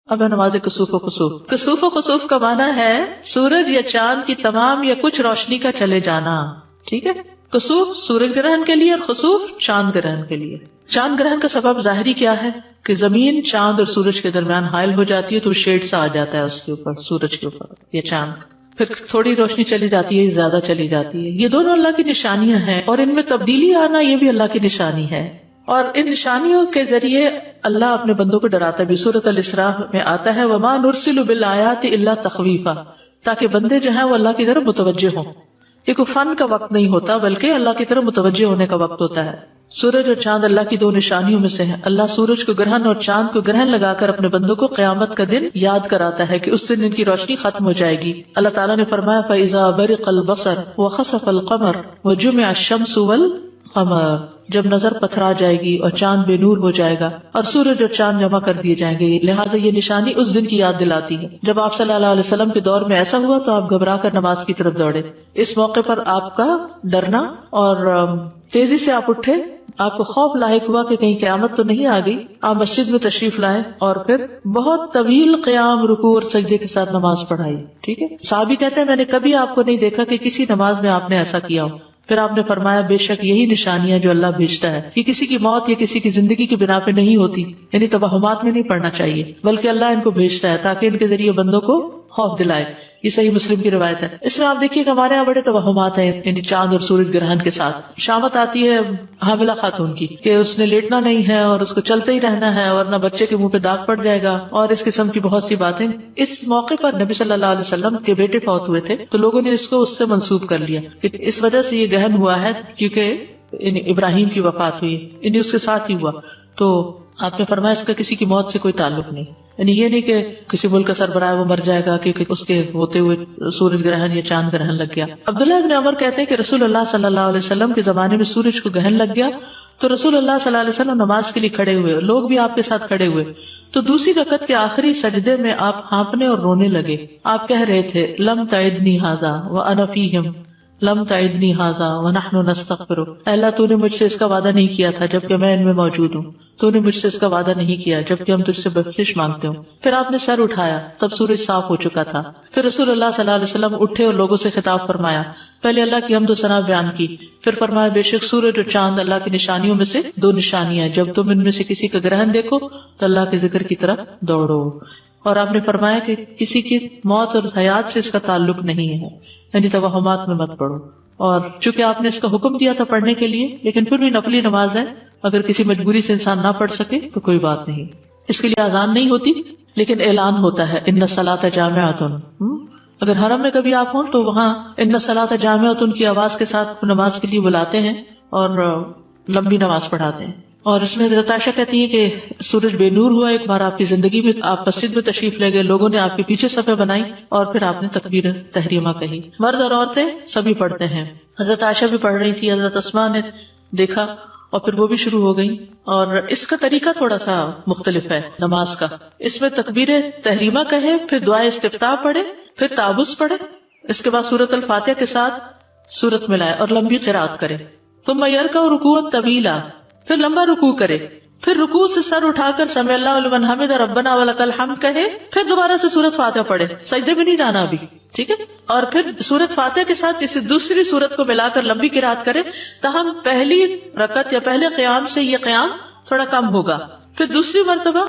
اب ہے نماز کسوف و خسوف. کسوف و خسوف کا معنی ہے سورج یا چاند کی تمام یا کچھ روشنی کا چلے جانا. ٹھیک ہے. کسوف سورج گرہن کے لیے اور خسوف چاند گرہن کے لیے. چاند گرہن کا سبب ظاہری کیا ہے کہ زمین چاند اور سورج کے درمیان حائل ہو جاتی ہے تو شیڈ سا آ جاتا ہے اس کے اوپر، سورج کے اوپر یا چاند. پھر تھوڑی روشنی چلی جاتی ہے، زیادہ چلی جاتی ہے. یہ دونوں اللہ کی نشانیاں ہیں اور ان میں تبدیلی آنا یہ بھی اللہ کی نشانی ہے. اور ان نشانیوں کے ذریعے اللہ اپنے بندوں کو ڈراتا ہے. سورۃ الاسراء میں آتا ہے وَمَا نُرْسِلُ بِالْآيَاتِ إِلَّا تَخْوِيفًا، تاکہ بندے جو ہیں وہ اللہ کی طرف متوجہ ہوں. یہ کوئی فن کا وقت نہیں ہوتا بلکہ اللہ کی طرف متوجہ ہونے کا وقت ہوتا ہے. سورج اور چاند اللہ کی دو نشانیوں میں سے ہیں. اللہ سورج کو گرہن اور چاند کو گرہن لگا کر اپنے بندوں کو قیامت کا دن یاد کراتا ہے کہ اس دن ان کی روشنی ختم ہو جائے گی. اللہ تعالیٰ نے فرمایا فَإِذَا بَرِقَ الْبَصَرُ وَخَسَفَ الْقَمَرُ وَجُمِعَ الشَّمْسُ وَالْقَمَرُ، جب نظر پتھرا جائے گی اور چاند بے نور ہو جائے گا اور سورج اور چاند جمع کر دیے جائیں گے. لہٰذا یہ نشانی اس دن کی یاد دلاتی ہے. جب آپ صلی اللہ علیہ وسلم کے دور میں ایسا ہوا تو آپ گھبرا کر نماز کی طرف دوڑے. اس موقع پر آپ کا ڈرنا اور تیزی سے آپ اٹھے. آپ کو خوف لاحق ہوا کہ کہیں قیامت تو نہیں آ گئی. آپ مسجد میں تشریف لائے اور پھر بہت طویل قیام، رکوع اور سجدے کے ساتھ نماز پڑھائی. ٹھیک ہے. صحابی کہتے ہیں میں نے کبھی آپ کو نہیں دیکھا کہ کسی نماز میں آپ نے ایسا کیا ہو. پھر آپ نے فرمایا بے شک یہی نشانیاں جو اللہ بھیجتا ہے یہ کسی کی موت یا کسی کی زندگی کی بنا پہ نہیں ہوتی، یعنی توہمات میں نہیں پڑھنا چاہیے، بلکہ اللہ ان کو بھیجتا ہے تاکہ ان کے ذریعے بندوں کو خوف دلائے. یہ صحیح مسلم کی روایت ہے. اس میں آپ دیکھیے کہ ہمارے یہاں بڑے توہمات ہیں، یعنی چاند اور سورج گرہن کے ساتھ شامت آتی ہے حاملہ خاتون کی کہ اس نے لیٹنا نہیں ہے اور اس کو چلتے ہی رہنا ہے ورنہ بچے کے منہ پہ داغ پڑ جائے گا، اور اس قسم کی بہت سی باتیں. اس موقع پر نبی صلی اللہ علیہ وسلم کے بیٹے فوت ہوئے تھے تو لوگوں نے اس کو اس سے منسوب کر لیا کہ اس وجہ سے یہ گہن ہوا ہے کیونکہ ابراہیم کی وفات ہوئی، یعنی اس کے ساتھ ہی ہوا. تو آپ نے فرمایا اس کا کسی کی موت سے کوئی تعلق نہیں، یعنی یہ نہیں کہ کسی ملک کا سربراہ وہ مر جائے گا کیونکہ اس کے ہوتے ہوئے سورج گرہن یا چاند گرہن لگ گیا. عبداللہ ابن عمر کہتے ہیں کہ رسول اللہ صلی اللہ علیہ وسلم کے زمانے میں سورج کو گرہن لگ گیا تو رسول اللہ صلی اللہ علیہ وسلم نماز کے لیے کھڑے ہوئے، لوگ بھی آپ کے ساتھ کھڑے ہوئے. تو دوسری رکعت کے آخری سجدے میں آپ ہانپنے اور رونے لگے. آپ کہہ رہے تھے لم تعدنی ھذا وانا فیہم، لم تعدنی ھذا ونحن نستغفر. اے اللہ تو نے مجھ سے اس کا وعدہ نہیں کیا تھا جبکہ میں ان میں موجود ہوں، تو نے مجھ سے اس کا وعدہ نہیں کیا جبکہ ہم تجھ سے بخشش مانگتے ہوں. پھر آپ نے سر اٹھایا تب سورج صاف ہو چکا تھا. پھر رسول اللہ صلی اللہ علیہ وسلم اٹھے اور لوگوں سے خطاب فرمایا. پہلے اللہ کی حمد و ثنا بیان کی، پھر فرمایا بے شک سورج اور چاند اللہ کی نشانیوں میں سے دو نشانیاں، جب تم ان میں سے کسی کا گرہن دیکھو تو اللہ کے ذکر کی طرف دوڑو. اور آپ نے فرمایا کہ کسی کی موت اور حیات سے اس کا تعلق نہیں ہے، یعنی توہمات میں مت پڑھو. اور چونکہ آپ نے اس کا حکم دیا تھا پڑھنے کے لیے، لیکن پھر بھی نفلی نماز ہے، اگر کسی مجبوری سے انسان نہ پڑھ سکے تو کوئی بات نہیں. اس کے لیے اذان نہیں ہوتی لیکن اعلان ہوتا ہے ان الصلاۃ جامعۃ. اگر حرم میں کبھی آپ ہوں تو وہاں ان الصلاۃ جامعۃ کی آواز کے ساتھ نماز کے لیے بلاتے ہیں اور لمبی نماز پڑھاتے ہیں. اور اس میں حضرت عائشہ کہتی ہے کہ سورج بے نور ہوا ایک بار آپ کی زندگی میں، آپ مسجد میں تشریف لے گئے، لوگوں نے آپ کے پیچھے صفیں بنائی اور پھر آپ نے تکبیر تحریمہ کہی. مرد اور عورتیں سبھی پڑھتے ہیں. حضرت عائشہ بھی پڑھ رہی تھی، حضرت اسماء نے دیکھا اور پھر وہ بھی شروع ہو گئی. اور اس کا طریقہ تھوڑا سا مختلف ہے نماز کا. اس میں تکبیر تحریمہ کہے، پھر دعائے استفتاح پڑھے، پھر تعوذ پڑھے، اس کے بعد سورۃ الفاتحہ کے ساتھ سورت ملائے اور لمبی قرات کرے. ثم یرکع رکوعا طویلا، پھر لمبا رکوع کرے، پھر رکوع سے سر اٹھا کر سمع اللہ لمن حمد ربنا ولک الحمد کہے، پھر دوبارہ سے سورت فاتحہ پڑھے، سجدے میں نہیں جانا ابھی. ٹھیک ہے. اور پھر سورت فاتحہ کے ساتھ کسی دوسری سورت کو ملا کر لمبی قرات کرے، تاہم پہلی رکعت یا پہلے قیام سے یہ قیام تھوڑا کم ہوگا. پھر دوسری مرتبہ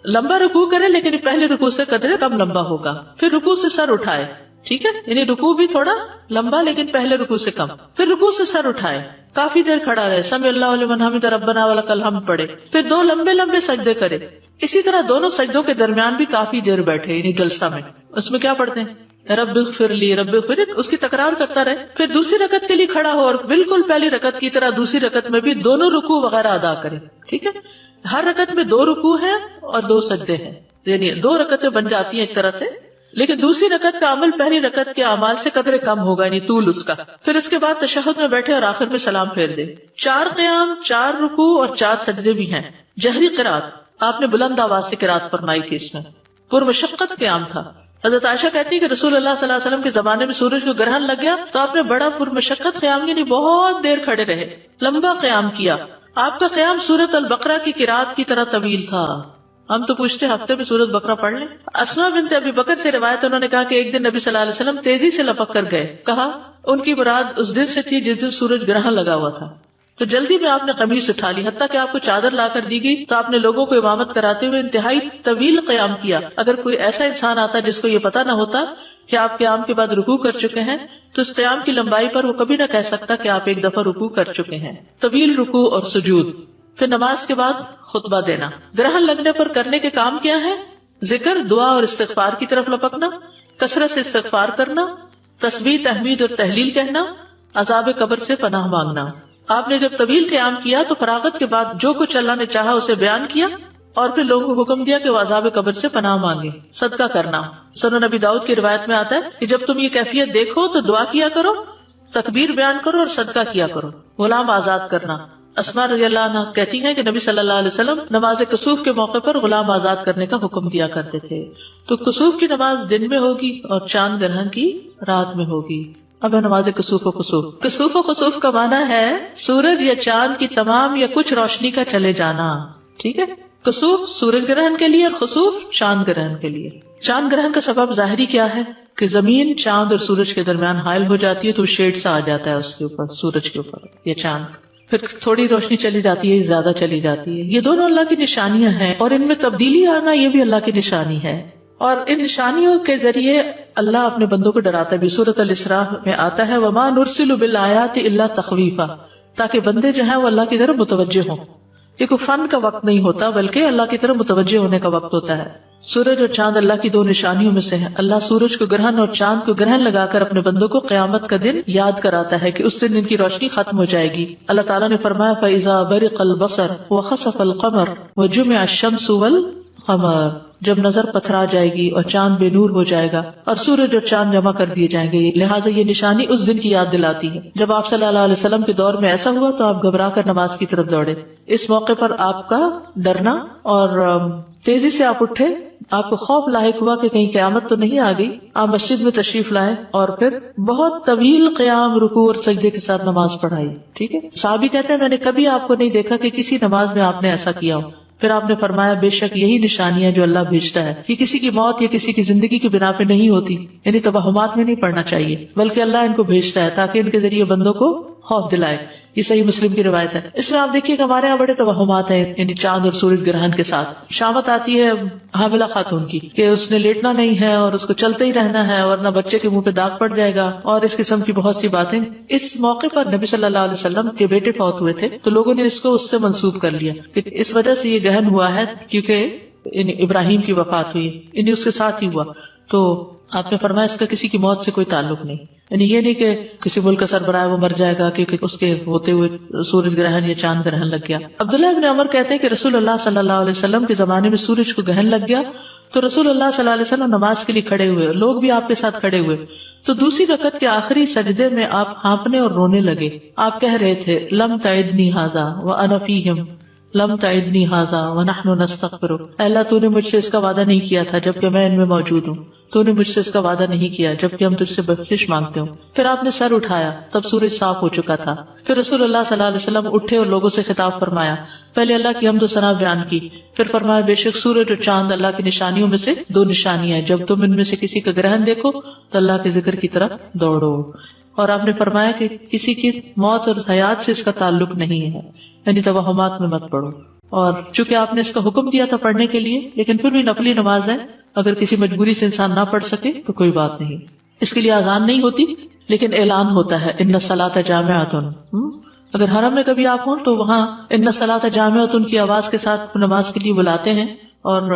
لمبا رکوع کرے لیکن پہلے رکوع سے قدرے کم لمبا ہوگا. پھر رکوع سے سر اٹھائے، ٹھیک ہے، یعنی رکوع بھی تھوڑا لمبا لیکن پہلے رکوع سے کم. پھر رکوع سے سر اٹھائے، کافی دیر کھڑا رہے، سمع اللہ لمن حمد ربنا ولک الحمد پڑھے، پھر دو لمبے لمبے سجدے کرے. اسی طرح دونوں سجدوں کے درمیان بھی کافی دیر بیٹھے، یعنی جلسہ میں. اس میں کیا پڑھتے ہیں رب اغفر لی رب اغفر لی، اس کی تکرار کرتا رہے. پھر دوسری رکعت کے لیے کھڑا ہو اور بالکل پہلی رکعت کی طرح دوسری رکعت میں بھی دونوں رکوع وغیرہ ادا کرے. ٹھیک ہے. ہر رکعت میں دو رکوع ہیں اور دو سجدے ہیں، یعنی دو رکعتیں بن جاتی ہیں ایک طرح سے، لیکن دوسری رکعت کا عمل پہلی رکعت کے اعمال سے قدرے کم ہوگا، یعنی طول اس کا. پھر اس کے بعد تشہد میں بیٹھے اور آخر میں سلام پھیر دے. 4 قیام، 4 رکوع اور 4 سجدے بھی ہیں. جہری قرات، آپ نے بلند آواز سے قرات فرمائی تھی. اس میں پرمشقت قیام تھا. حضرت عائشہ کہتی ہے کہ رسول اللہ صلی اللہ علیہ وسلم کے زمانے میں سورج کو گرہن لگ گیا تو آپ نے بڑا پرمشقت قیام، یعنی بہت دیر کھڑے رہے، لمبا قیام کیا. آپ کا قیام سورۃ البقرہ کی قرات کی طرح طویل تھا. ہم تو پوچھتے ہفتے میں سورۃ بقرہ پڑھ لیں. اسماء بنت ابی بکر سے روایت، انہوں نے کہا کہ ایک دن نبی صلی اللہ علیہ وسلم تیزی سے لپک کر گئے. کہا ان کی مراد اس دن سے تھی جس دن سورج گرہن لگا ہوا تھا. تو جلدی میں آپ نے قمیص اٹھا لی، حتیٰ کہ آپ کو چادر لا کر دی گئی تو آپ نے لوگوں کو امامت کراتے ہوئے انتہائی طویل قیام کیا. اگر کوئی ایسا انسان آتا جس کو یہ پتا نہ ہوتا کہ آپ قیام کے بعد رکوع کر چکے ہیں تو اس قیام کی لمبائی پر وہ کبھی نہ کہہ سکتا کہ آپ ایک دفعہ رکوع کر چکے ہیں. طویل رکوع اور سجود. پھر نماز کے بعد خطبہ دینا. گرہن لگنے پر کرنے کے کام کیا ہے؟ ذکر، دعا اور استغفار کی طرف لپکنا، کثرت سے استغفار کرنا، تسبیح، تحمید اور تہلیل کہنا، عذاب قبر سے پناہ مانگنا. آپ نے جب طویل قیام کیا تو فراغت کے بعد جو کچھ اللہ نے چاہا اسے بیان کیا اور پھر لوگوں کو حکم دیا کہ وہ عذاب قبر سے پناہ مانگے. صدقہ کرنا. سنن نبی داؤد کی روایت میں آتا ہے کہ جب تم یہ کیفیت دیکھو تو دعا کیا کرو، تکبیر بیان کرو اور صدقہ کیا کرو. غلام آزاد کرنا. اسماء رضی اللہ عنہ کہتی ہیں کہ نبی صلی اللہ علیہ وسلم نماز کسوف کے موقع پر غلام آزاد کرنے کا حکم دیا کرتے تھے. تو کسوف کی نماز دن میں ہوگی اور چاند گرہن کی رات میں ہوگی. اب ہے نماز کسوف و خسوف. کسوف و خسوف کا معنی ہے سورج یا چاند کی تمام یا کچھ روشنی کا چلے جانا. ٹھیک ہے. کسوف سورج گرہن کے لیے اور خسوف چاند گرہن کے لیے. چاند گرہن کا سبب ظاہری کیا ہے کہ زمین چاند اور سورج کے درمیان حائل ہو جاتی ہے تو شیڈ سا آ جاتا ہے اس کے اوپر، سورج کے اوپر یا چاند. پھر تھوڑی روشنی چلی جاتی ہے، زیادہ چلی جاتی ہے. یہ دونوں اللہ کی نشانیاں ہیں اور ان میں تبدیلی آنا یہ بھی اللہ کی نشانی ہے. اور ان نشانیوں کے ذریعے اللہ اپنے بندوں کو ڈراتا ہے. بھی سورۃ الاسراء میں آتا ہے وما نرسل بالآیات الا تخویفا، تاکہ بندے جو ہیں وہ اللہ کی طرف متوجہ ہوں. یہ کوئی فن کا وقت نہیں ہوتا بلکہ اللہ کی طرف متوجہ ہونے کا وقت ہوتا ہے. سورج اور چاند اللہ کی دو نشانیوں میں سے ہے. اللہ سورج کو گرہن اور چاند کو گرہن لگا کر اپنے بندوں کو قیامت کا دن یاد کراتا ہے کہ اس دن ان کی روشنی ختم ہو جائے گی. اللہ تعالیٰ نے فرمایا فَإِذَا بَرِقَ الْبَصَرُ وَخَسَفَ الْقَمَرُ وَجُمِعَ الشَّمْسُ وَالْقَمَرُ، جب نظر پتھرا جائے گی اور چاند بے نور ہو جائے گا اور سورج اور چاند جمع کر دیے جائیں گے. لہٰذا یہ نشانی اس دن کی یاد دلاتی ہے. جب آپ صلی اللہ علیہ وسلم کے دور میں ایسا ہوا تو آپ گھبرا کر نماز کی طرف دوڑے. اس موقع پر آپ کا ڈرنا اور تیزی سے آپ اٹھے. آپ کو خوف لاحق ہوا کہ کہیں قیامت تو نہیں آ گئی. آپ مسجد میں تشریف لائے اور پھر بہت طویل قیام، رکوع اور سجدے کے ساتھ نماز پڑھائی. ٹھیک ہے. صحابی کہتے ہیں میں نے کبھی آپ کو نہیں دیکھا کہ کسی نماز میں آپ نے ایسا کیا ہو. پھر آپ نے فرمایا بے شک یہی نشانی ہے جو اللہ بھیجتا ہے. یہ کسی کی موت یا کسی کی زندگی کی بنا پہ نہیں ہوتی، یعنی توہمات میں نہیں پڑھنا چاہیے، بلکہ اللہ ان کو بھیجتا ہے تاکہ ان کے ذریعے بندوں کو خوف دلائے. یہ صحیح مسلم کی روایت ہے. اس میں آپ دیکھیے کہ ہمارے یہاں بڑے توہمات ہیں، یعنی چاند اور سورج گرہن کے ساتھ. شامت آتی ہے حاملہ خاتون کی کہ اس نے لیٹنا نہیں ہے اور اس کو چلتے ہی رہنا ہے ورنہ بچے کے منہ پہ داغ پڑ جائے گا، اور اس قسم کی بہت سی باتیں. اس موقع پر نبی صلی اللہ علیہ وسلم کے بیٹے فوت ہوئے تھے تو لوگوں نے اس کو اس سے منسوب کر لیا کہ اس وجہ سے یہ گہن ہوا ہے کیونکہ ابراہیم کی وفات ہوئی، یعنی اس کے ساتھ ہی ہوا. تو آپ نے فرمایا اس کا کسی کی موت سے کوئی تعلق نہیں. یعنی یہ نہیں کہ کسی ملک کا سربراہ وہ مر جائے گا کیونکہ اس کے ہوتے ہوئے سورج گرہن یا چاند گرہن لگ گیا. عبداللہ ابن عمر کہتے ہیں کہ رسول اللہ صلی اللہ علیہ وسلم کے زمانے میں سورج کو گرہن لگ گیا تو رسول اللہ صلی اللہ علیہ وسلم نماز کے لیے کھڑے ہوئے، لوگ بھی آپ کے ساتھ کھڑے ہوئے. تو دوسری رکعت کے آخری سجدے میں آپ ہانپنے اور رونے لگے. آپ کہہ رہے تھے لم تعدنی ھذا وانا فیہم، لم تعدنی ھذا ونحن نستغفر. اللہ تو نے مجھ سے اس کا وعدہ نہیں کیا تھا جبکہ میں ان میں موجود ہوں. تو نے مجھ سے اس کا وعدہ نہیں کیا جبکہ ہم تجھ سے بخشش مانگتے ہوں. پھر آپ نے سر اٹھایا، تب سورج صاف ہو چکا تھا. پھر رسول اللہ صلی اللہ علیہ وسلم اٹھے اور لوگوں سے خطاب فرمایا. پہلے اللہ کی حمد و ثنا بیان کی، پھر فرمایا بے شک سورج اور چاند اللہ کی نشانیوں میں سے دو نشانیاں ہیں. جب تم ان میں سے کسی کا گرہن دیکھو تو اللہ کے ذکر کی طرف دوڑو. اور آپ نے فرمایا کہ کسی کی موت اور حیات سے اس کا تعلق نہیں ہے، یعنی توہمات میں مت پڑھو. اور چونکہ آپ نے اس کا حکم دیا تھا پڑھنے کے لیے، لیکن پھر بھی نفلی نماز ہے، اگر کسی مجبوری سے انسان نہ پڑھ سکے تو کوئی بات نہیں. اس کے لیے اذان نہیں ہوتی لیکن اعلان ہوتا ہے ان الصلاۃ جامعۃ. اگر حرم میں کبھی آپ ہوں تو وہاں ان الصلاۃ جامعۃ کی آواز کے ساتھ نماز کے لیے بلاتے ہیں اور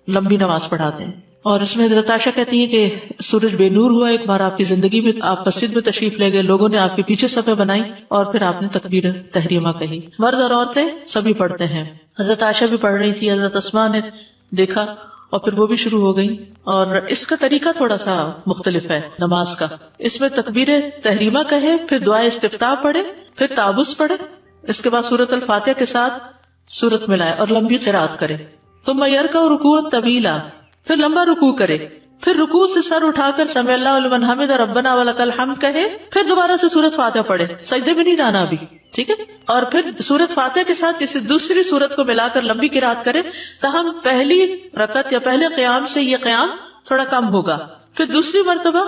لمبی نماز پڑھاتے ہیں. اور اس میں حضرت عائشہ کہتی ہیں کہ سورج بے نور ہوا ایک بار آپ کی زندگی میں، آپ مسجد میں تشریف لے گئے، لوگوں نے آپ کے پیچھے صفیں بنائی اور پھر آپ نے تکبیر تحریمہ کہی. مرد اور عورتیں سبھی پڑھتے ہیں. حضرت عائشہ بھی پڑھ رہی تھی، حضرت اسماء نے دیکھا اور پھر وہ بھی شروع ہو گئی. اور اس کا طریقہ تھوڑا سا مختلف ہے نماز کا. اس میں تکبیر تحریمہ کہے، پھر دعائے استفتاح پڑھے، پھر تعوذ پڑھے، اس کے بعد سورۃ الفاتحہ کے ساتھ سورت ملائے اور لمبی قرات کرے. ثم یرکع رکوعا طویلا، پھر لمبا رکوع کرے، پھر رکوع سے سر اٹھا کر سمع اللہ لمن حمدہ ربنا ولک الحمد کہے، پھر دوبارہ سے سورۃ فاتحہ پڑھے، سجدے میں نہیں جانا ابھی، ٹھیک ہے، اور پھر سورۃ فاتحہ کے ساتھ کسی دوسری سورت کو ملا کر لمبی قرات کرے تاہم پہلی رکعت یا پہلے قیام سے یہ قیام تھوڑا کم ہوگا، پھر دوسری مرتبہ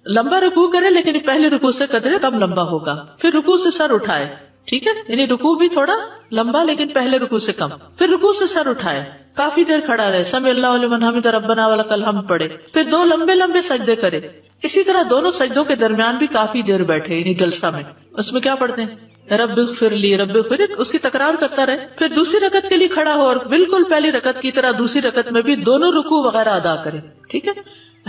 لمبا رکوع کرے لیکن پہلے رکوع سے قدرے کم لمبا ہوگا، پھر رکوع سے سر اٹھائے، ٹھیک ہے، یعنی رکوع بھی تھوڑا لمبا لیکن پہلے رکوع سے کم، پھر رکوع سے سر اٹھائے، کافی دیر کھڑا رہے، سمع اللہ لمن حمدہ ربنا ولک الحمد پڑھے، پھر 2 لمبے لمبے سجدے کرے، اسی طرح دونوں سجدوں کے درمیان بھی کافی دیر بیٹھے، یعنی جلسہ میں اس میں کیا پڑھتے ہیں رب اغفر لی رب اغفر، اس کی تکرار کرتا رہے، پھر دوسری رکعت کے لیے کھڑا ہو اور بالکل پہلی رکعت کی طرح دوسری رکعت میں بھی دونوں رکوع وغیرہ ادا کرے، ٹھیک ہے،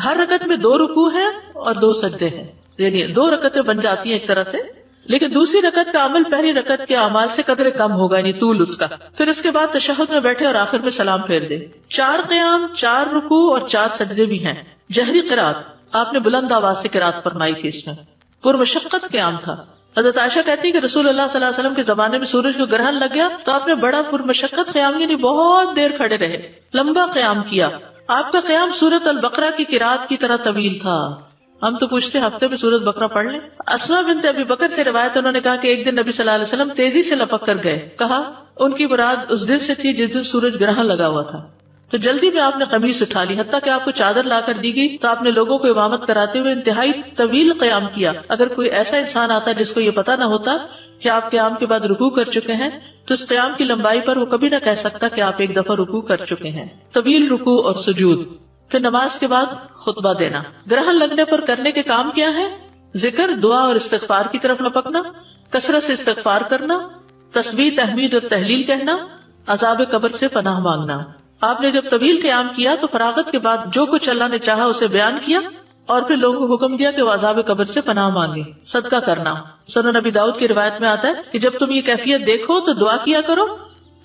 ہر رکعت میں 2 رکوع ہیں اور 2 سجدے ہیں، یعنی 2 رکعتیں بن جاتی ہیں ایک طرح سے، لیکن دوسری رکعت کا عمل پہلی رکعت کے اعمال سے قدرے کم ہوگا، یعنی طول اس کا، پھر اس کے بعد تشہد میں بیٹھے اور آخر میں سلام پھیر دے۔ 4 قیام، 4 رکوع اور 4 سجدے بھی ہیں۔ جہری قرات، آپ نے بلند آواز سے قرات فرمائی تھی، اس میں پرمشقت قیام تھا۔ حضرت عائشہ کہتی ہے کہ رسول اللہ صلی اللہ علیہ وسلم کے زمانے میں سورج کو گرہن لگ گیا تو آپ نے بڑا پرمشقت قیام، یعنی بہت دیر کھڑے رہے، لمبا قیام کیا۔ آپ کا قیام سورۃ البقرہ کی قرات کی طرح طویل تھا۔ ہم تو پوچھتے ہفتے میں سورۃ بقرہ پڑھ لیں۔ اسماء بنت ابی بکر سے روایت، انہوں نے کہا کہ ایک دن نبی صلی اللہ علیہ وسلم تیزی سے لپک کر گئے، کہا ان کی مراد اس دن سے تھی جس دن سورج گرہن لگا ہوا تھا، تو جلدی میں آپ نے قمیص اٹھا لی، حتیٰ کہ آپ کو چادر لا کر دی گئی تو آپ نے لوگوں کو امامت کراتے ہوئے انتہائی طویل قیام کیا۔ اگر کوئی ایسا انسان آتا جس کو یہ پتا نہ ہوتا کہ آپ قیام کے بعد رکوع کر چکے ہیں تو اس قیام کی لمبائی پر وہ کبھی نہ کہہ سکتا کہ آپ ایک دفعہ رکوع کر چکے ہیں۔ طویل رکوع اور سجود، پھر نماز کے بعد خطبہ دینا۔ گرہن لگنے پر کرنے کے کام کیا ہے؟ ذکر، دعا اور استغفار کی طرف لپکنا، کثرت سے استغفار کرنا، تسبیح، تحمید اور تہلیل کہنا، عذاب قبر سے پناہ مانگنا۔ آپ نے جب طویل قیام کیا تو فراغت کے بعد جو کچھ اللہ نے چاہا اسے بیان کیا اور پھر لوگوں کو حکم دیا کہ وہ عذاب قبر سے پناہ مانگے۔ صدقہ کرنا، سنن نبی داؤد کی روایت میں آتا ہے کہ جب تم یہ کیفیت دیکھو تو دعا کیا کرو،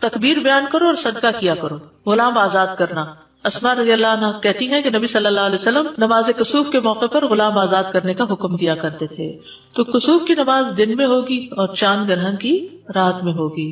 تکبیر بیان کرو اور صدقہ کیا کرو۔ غلام آزاد کرنا، اسماء رضی اللہ عنہ کہتی ہیں کہ نبی صلی اللہ علیہ وسلم نماز کسوف کے موقع پر غلام آزاد کرنے کا حکم دیا کرتے تھے۔ تو کسوف کی نماز دن میں ہوگی اور چاند گرہن کی رات میں ہوگی۔